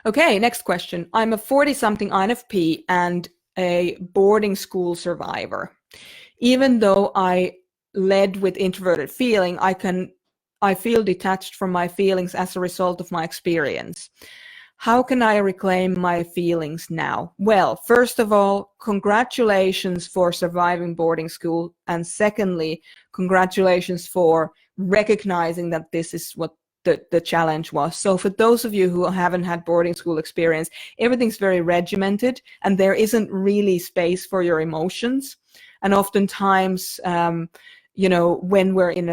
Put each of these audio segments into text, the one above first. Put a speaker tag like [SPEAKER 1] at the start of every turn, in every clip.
[SPEAKER 1] Okay, next question. I'm a 40-something INFP and a boarding school survivor. Even though I led with introverted feeling, I feel detached from my feelings as a result of my experience. How can I reclaim my feelings now? Well, first of all, congratulations for surviving boarding school. And secondly, congratulations for recognizing that this is what the challenge was. So for those of you who haven't had boarding school experience, everything's very regimented and there isn't really space for your emotions. And oftentimes, when we're in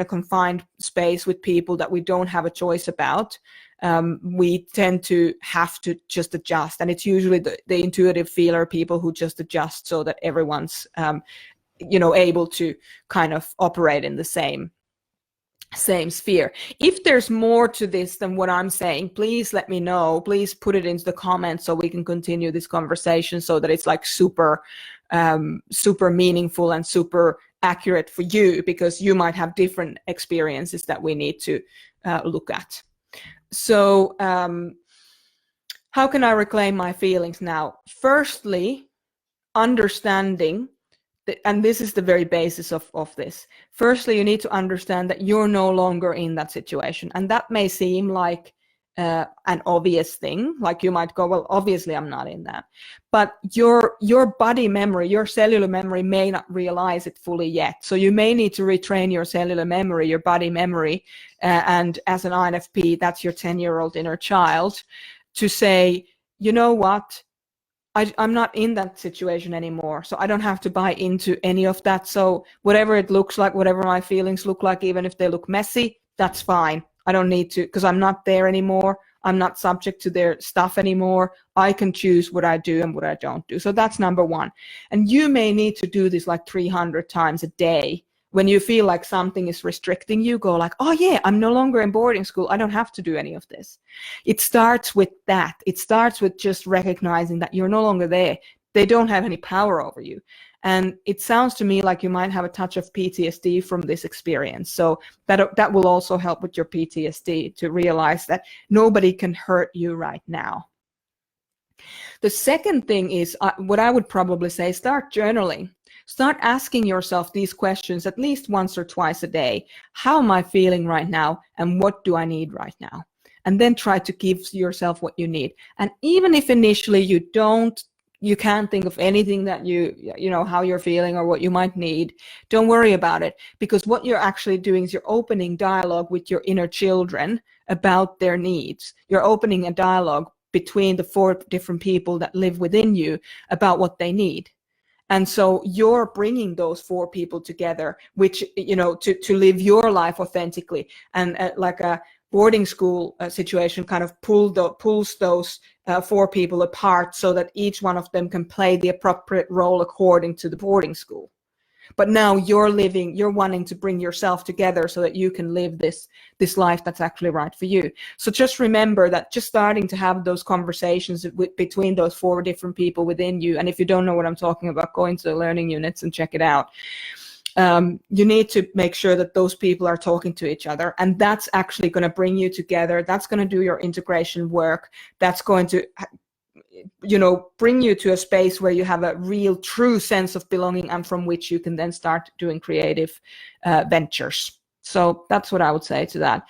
[SPEAKER 1] a confined space with people that we don't have a choice about, we tend to have to just adjust. And it's usually the intuitive feeler people who just adjust so that everyone's, able to kind of operate in the same sphere. If there's more to this than what I'm saying, please let me know. Please put it into the comments so we can continue this conversation so that it's like super meaningful and super accurate for you, because you might have different experiences that we need to look at. So how can I reclaim my feelings now? Firstly, understanding, and this is the very basis of this. Firstly, you need to understand that you're no longer in that situation. And that may seem like an obvious thing. Like you might go, well, obviously I'm not in that. But your body memory, your cellular memory may not realize it fully yet. So you may need to retrain your cellular memory, your body memory. And as an INFP, that's your 10-year-old inner child, to say, you know what? I'm not in that situation anymore, so I don't have to buy into any of that. So whatever it looks like, whatever my feelings look like, even if they look messy, that's fine. I don't need to, because I'm not there anymore. I'm not subject to their stuff anymore. I can choose what I do and what I don't do. So that's number one. And you may need to do this like 300 times a day. When you feel like something is restricting you, go like, oh yeah, I'm no longer in boarding school. I don't have to do any of this. It starts with that. It starts with just recognizing that you're no longer there. They don't have any power over you. And it sounds to me like you might have a touch of PTSD from this experience. So that will also help with your PTSD, to realize that nobody can hurt you right now. The second thing is what I would probably say, start journaling. Start asking yourself these questions at least once or twice a day. How am I feeling right now? And what do I need right now? And then try to give yourself what you need. And even if initially you can't think of anything that how you're feeling or what you might need, don't worry about it. Because what you're actually doing is you're opening dialogue with your inner children about their needs. You're opening a dialogue between the 4 different people that live within you about what they need. And so you're bringing those 4 people together, which, to live your life authentically. And like a boarding school situation kind of pulls those 4 people apart so that each one of them can play the appropriate role according to the boarding school. But now you're wanting to bring yourself together so that you can live this life that's actually right for you. So just remember that just starting to have those conversations between those 4 different people within you. And if you don't know what I'm talking about, go into the learning units and check it out. You need to make sure that those people are talking to each other, and that's actually going to bring you together. That's going to do your integration work. That's going to bring you to a space where you have a real true sense of belonging, and from which you can then start doing creative ventures. So that's what I would say to that.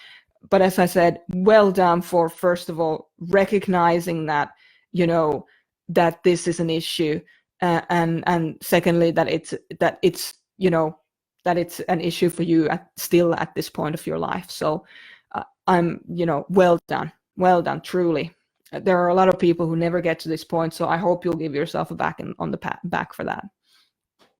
[SPEAKER 1] But as I said, well done for, first of all, recognizing that that this is an issue, and secondly that it's an issue for you still at this point of your life. So I'm well done, truly. There are a lot of people who never get to this point, so I hope you'll give yourself a back on the back for that.